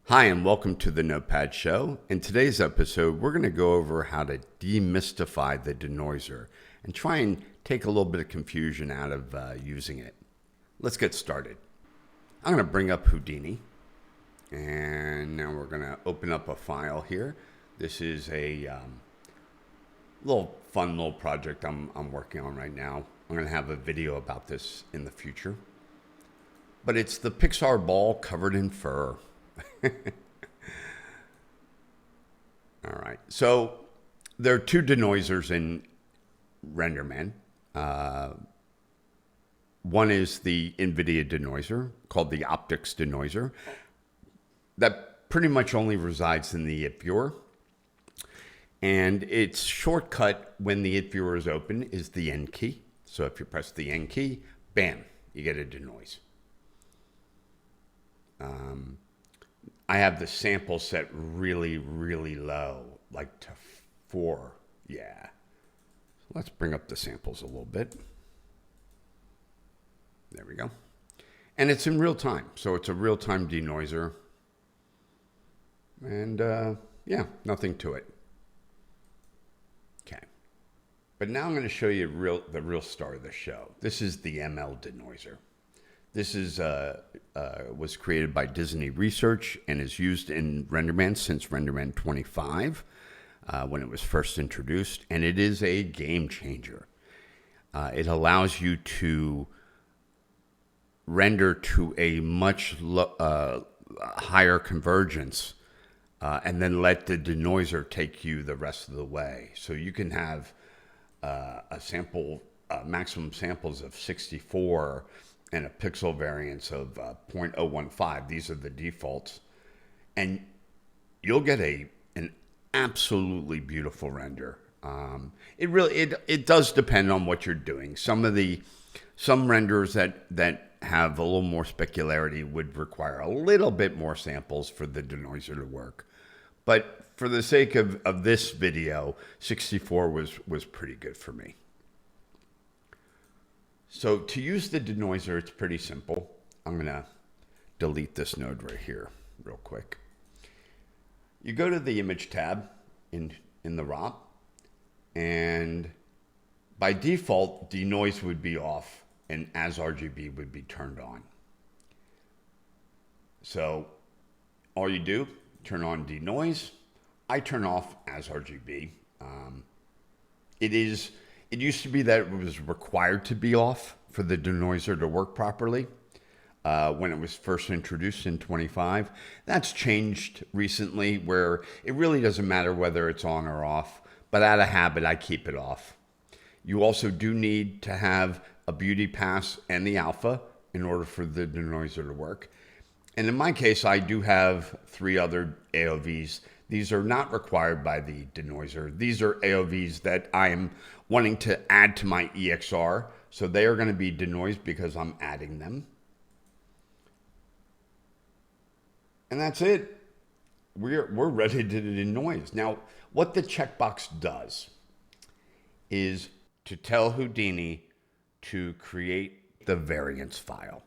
Hi, and welcome to the Notepad Show. In today's episode, we're going to go over how to demystify the denoiser and try and take a little bit of confusion out of using it. Let's get started. I'm going to bring up Houdini, and now we're going to open up a file here. This is a fun little project I'm working on right now. I'm going to have a video about this in the future. But it's the Pixar ball covered in fur. All right, so there are two denoisers in RenderMan. One is the NVIDIA denoiser called the optics denoiser that pretty much only resides in the if viewer. And its shortcut when the if viewer is open is the N key. So if you press the N key, bam, you get a denoise. I have the sample set really, really low, like to 4. Yeah. So let's bring up the samples a little bit. There we go. And it's in real time. So it's a real-time denoiser. And yeah, nothing to it. Okay. But now I'm going to show you the real star of the show. This is the ML Denoiser. This is was created by Disney Research and is used in RenderMan's since RenderMan 25 when it was first introduced, and it is a game changer. It allows you to render to a much higher convergence and then let the denoiser take you the rest of the way. So you can have maximum samples of 64 and a pixel variance of 0.015. These are the defaults. And you'll get an absolutely beautiful render. It does depend on what you're doing. Some renders that have a little more specularity would require a little bit more samples for the denoiser to work. But for the sake of this video, 64 was pretty good for me. So to use the denoiser, it's pretty simple. I'm going to delete this node right here real quick. You go to the image tab in the ROP, and by default, denoise would be off and as RGB would be turned on. So all you do, turn on denoise. I turn off as RGB. It used to be that it was required to be off for the denoiser to work properly when it was first introduced in 25. That's changed recently where it really doesn't matter whether it's on or off, but out of habit, I keep it off. You also do need to have a beauty pass and the alpha in order for the denoiser to work. And in my case, I do have 3 other AOVs. These are not required by the denoiser. These are AOVs that I am wanting to add to my EXR. So they are going to be denoised because I'm adding them. And that's it. We're ready to denoise. Now, what the checkbox does is to tell Houdini to create the variance file.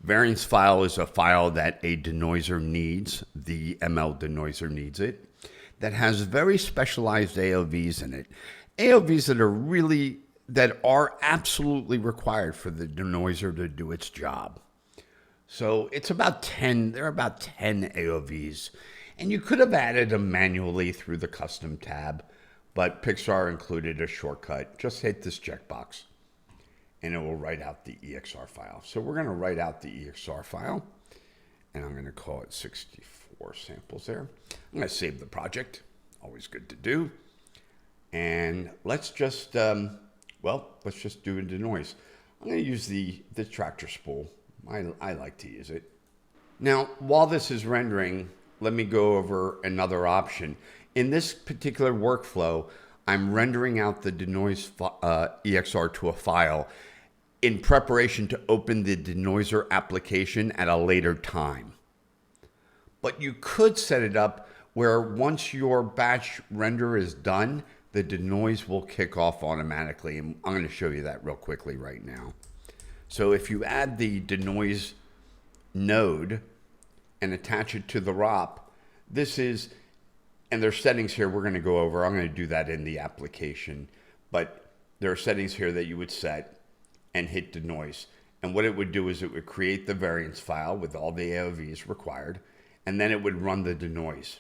Variance file is a file that a denoiser needs. The ML Denoiser needs it. That has very specialized AOVs in it. AOVs that are absolutely required for the denoiser to do its job. So it's about 10. There are about 10 AOVs, and you could have added them manually through the custom tab, but Pixar included a shortcut. Just hit this checkbox, and it will write out the EXR file. So we're going to write out the EXR file, and I'm going to call it 64 samples there. I'm going to save the project. Always good to do. And let's just, let's just do a denoise. I'm going to use the tractor spool. I like to use it. Now, while this is rendering, let me go over another option. In this particular workflow, I'm rendering out the denoise EXR to a file in preparation to open the denoiser application at a later time. But you could set it up where once your batch render is done, the denoise will kick off automatically. And I'm going to show you that real quickly right now. So if you add the denoise node and attach it to the ROP. This is, and there's settings here we're going to go over. I'm going to do that in the application, but there are settings here that you would set and hit denoise. And what it would do is it would create the variance file with all the AOVs required, and then it would run the denoise.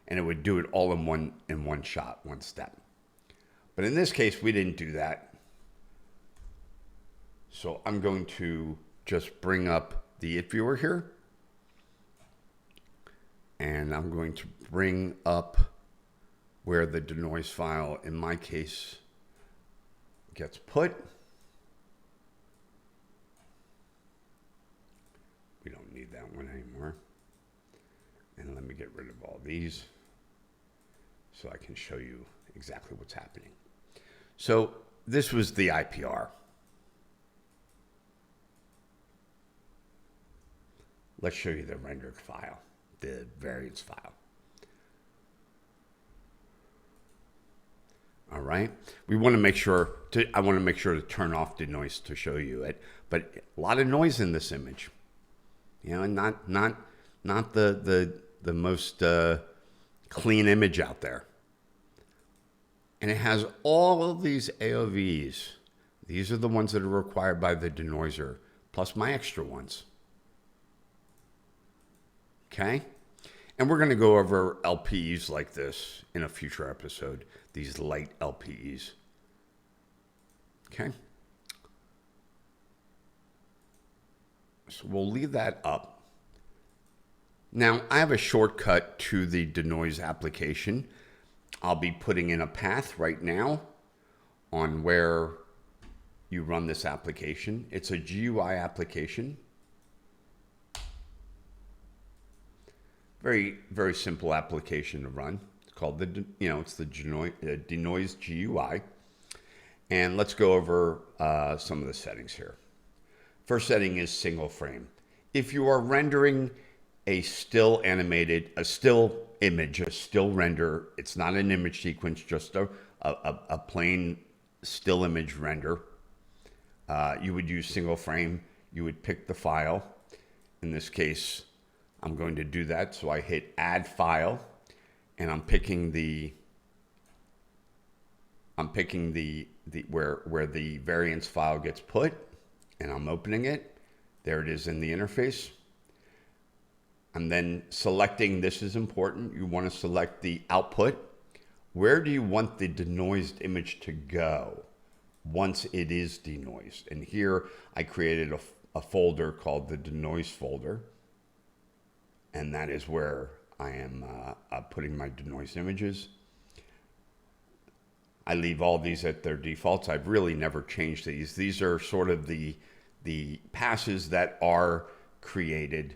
And it would do it all in one shot, one step. But in this case, we didn't do that. So I'm going to just bring up the it viewer here. And I'm going to bring up where the denoise file, in my case, gets put. We don't need that one anymore. And let me get rid of all these so I can show you exactly what's happening. So this was the IPR. Let's show you the rendered file, the variance file. All right. We want to make sure I want to make sure to turn off the noise to show you it, but a lot of noise in this image. You know, and not the most clean image out there. And it has all of these AOVs. These are the ones that are required by the denoiser, plus my extra ones. Okay? And we're going to go over LPEs like this in a future episode, these light LPEs. Okay? So we'll leave that up. Now, I have a shortcut to the denoise application. I'll be putting in a path right now on where you run this application. It's a GUI application. Very, very simple application to run. It's called it's the denoised GUI. And let's go over some of the settings here. First setting is single frame. If you are rendering a still animated, a still image, a still render, it's not an image sequence, just a plain still image render, you would use single frame. You would pick the file. In this case, I'm going to do that. So I hit add file, and I'm picking where the variance file gets put, and I'm opening it. There it is in the interface. I'm then selecting, this is important, you want to select the output. Where do you want the denoised image to go once it is denoised? And here I created a folder called the denoise folder. And that is where I am putting my denoised images. I leave all these at their defaults. I've really never changed these. These are sort of the passes that are created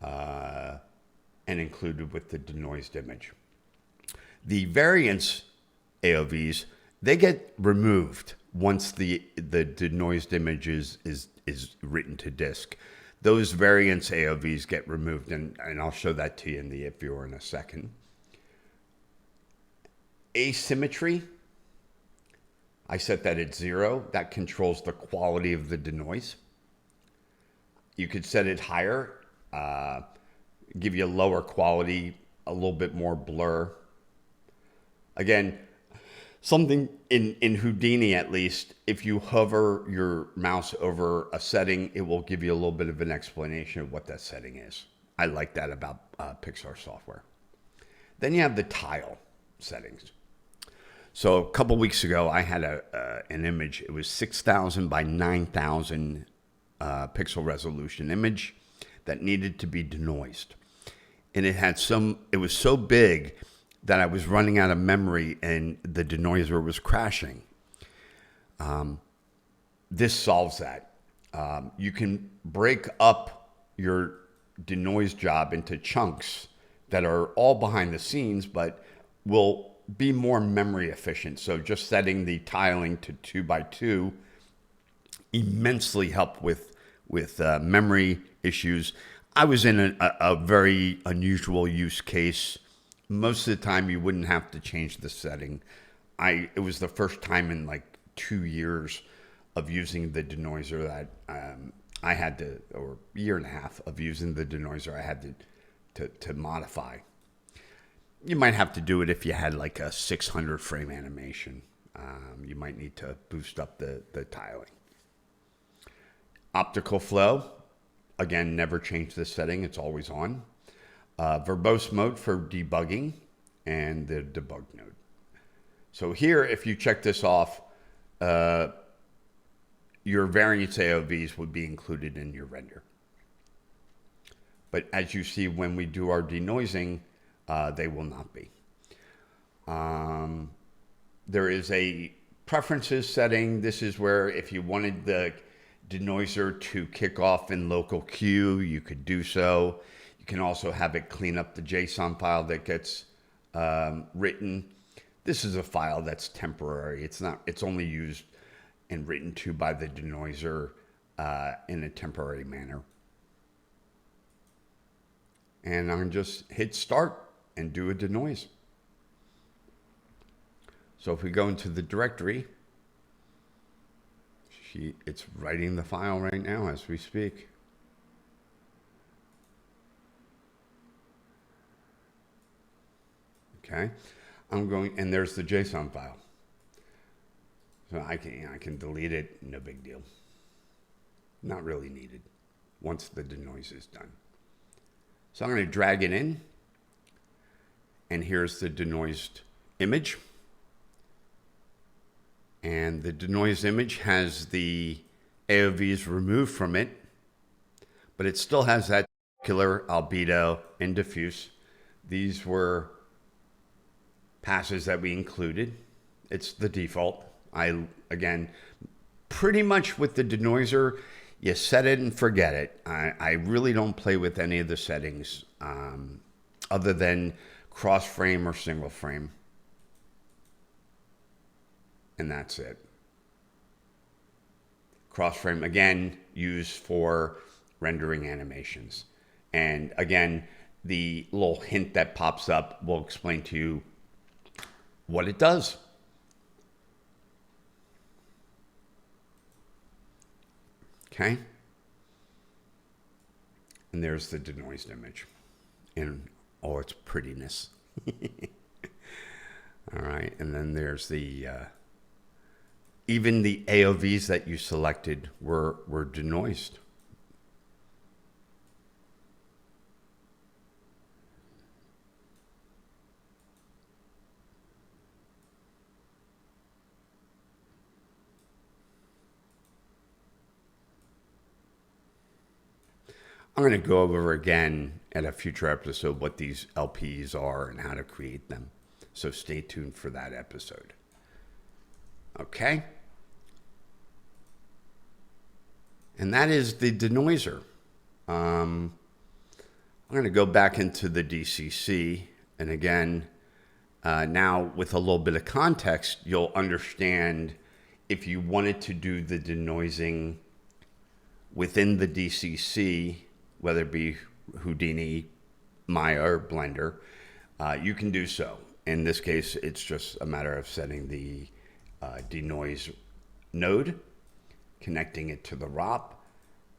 and included with the denoised image. The variance AOVs, they get removed once the denoised image is written to disk. Those variance AOVs get removed, and I'll show that to you in the if viewer in a second. Asymmetry, I set that at 0. That controls the quality of the denoise. You could set it higher, give you a lower quality, a little bit more blur. Again, something in Houdini, at least, if you hover your mouse over a setting, it will give you a little bit of an explanation of what that setting is. I like that about Pixar software. Then you have the tile settings. So a couple weeks ago, I had an image. It was 6,000 by 9,000 pixel resolution image that needed to be denoised. And it was so big that I was running out of memory and the denoiser was crashing. This solves that. You can break up your denoise job into chunks that are all behind the scenes, but will be more memory efficient. So just setting the tiling to 2 by 2 immensely helped with memory issues. I was in a very unusual use case. Most of the time you wouldn't have to change the setting. It was the first time in like 2 years of using the denoiser that I had to, or a year and a half of using the denoiser, I had to to modify. You might have to do it if you had like a 600 frame animation. You might need to boost up the tiling. Optical flow, again, never change this setting. It's always on. Verbose mode for debugging and the debug node. So here, if you check this off, your variance AOVs would be included in your render. But as you see, when we do our denoising, they will not be. There is a preferences setting. This is where if you wanted the denoiser to kick off in local queue, you could do so. You can also have it clean up the JSON file that gets written. This is a file that's temporary. It's only used and written to by the denoiser in a temporary manner. And I'm going to just hit start and do a denoise. So if we go into the directory, it's writing the file right now as we speak. Okay, I'm going, and there's the JSON file. So I can delete it, no big deal. Not really needed once the denoise is done. So I'm going to drag it in, and here's the denoised image. And the denoised image has the AOVs removed from it, but it still has that killer albedo and diffuse. These were passes that we included. It's the default. Again, pretty much with the denoiser, you set it and forget it. I really don't play with any of the settings other than cross frame or single frame. And that's it. Cross frame, again, used for rendering animations. And again, the little hint that pops up will explain to you what it does. Okay. And there's the denoised image in all its prettiness. All right. And then there's the, even the AOVs that you selected were denoised. I'm going to go over again at a future episode what these LPs are and how to create them. So stay tuned for that episode. Okay. And that is the denoiser. I'm going to go back into the DCC. And again, now with a little bit of context, you'll understand if you wanted to do the denoising within the DCC, whether it be Houdini, Maya, or Blender, you can do so. In this case, it's just a matter of setting the denoise node, connecting it to the ROP,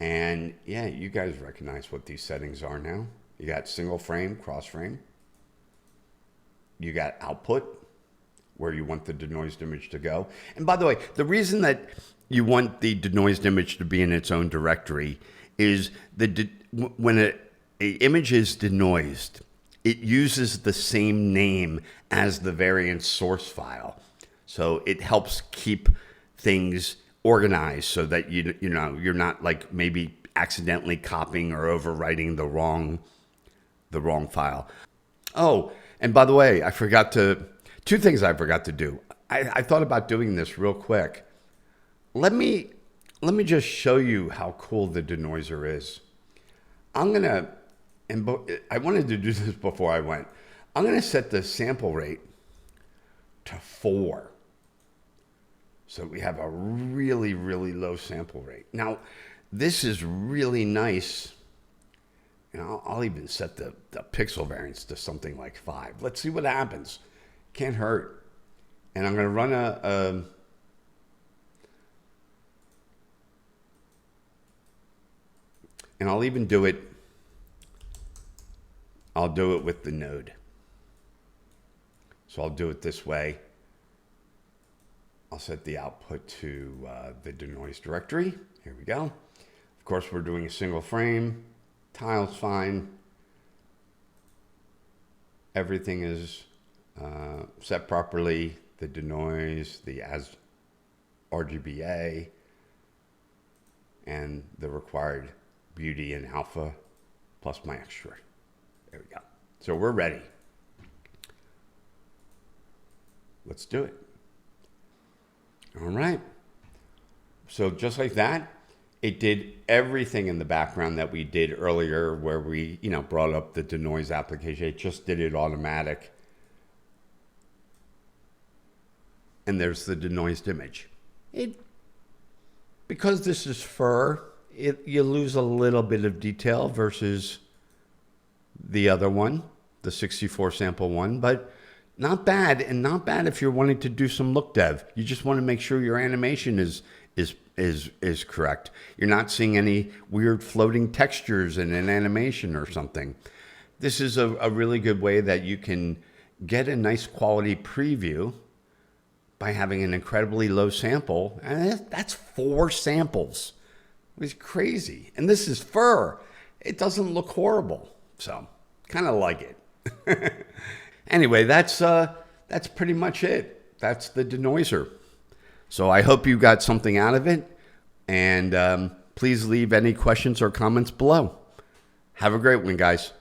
and yeah, you guys recognize what these settings are now. You got single frame, cross frame. You got output, where you want the denoised image to go. And by the way, the reason that you want the denoised image to be in its own directory is when an image is denoised, it uses the same name as the variance source file. So it helps keep things organized so that you're not like maybe accidentally copying or overwriting the wrong file. Oh, and by the way, two things I forgot to do. I thought about doing this real quick. Let me just show you how cool the denoiser is. I wanted to do this before I went. I'm gonna set the sample rate to 4. So we have a really, really low sample rate. Now, this is really nice. And I'll even set the pixel variance to something like 5. Let's see what happens. Can't hurt. And I'm going to run and I'll even do it I'll do it with the node. So I'll do it this way. I'll set the output to the denoised directory. Here we go. Of course, we're doing a single frame. Tile's fine. Everything is set properly. The denoise, the as RGBA, and the required beauty and alpha plus my extra. There we go. So we're ready. Let's do it. All right. So just like that, it did everything in the background that we did earlier where we, brought up the denoise application. It just did it automatic. And there's the denoised image. Because this is fur, you lose a little bit of detail versus the other one, the 64 sample one, but not bad, and not bad if you're wanting to do some look dev. You just want to make sure your animation is correct. You're not seeing any weird floating textures in an animation or something. This is a really good way that you can get a nice quality preview by having an incredibly low sample. And that's 4 samples. It's crazy. And this is fur. It doesn't look horrible. So kind of like it. Anyway, that's pretty much it. That's the denoiser. So I hope you got something out of it. And please leave any questions or comments below. Have a great one, guys.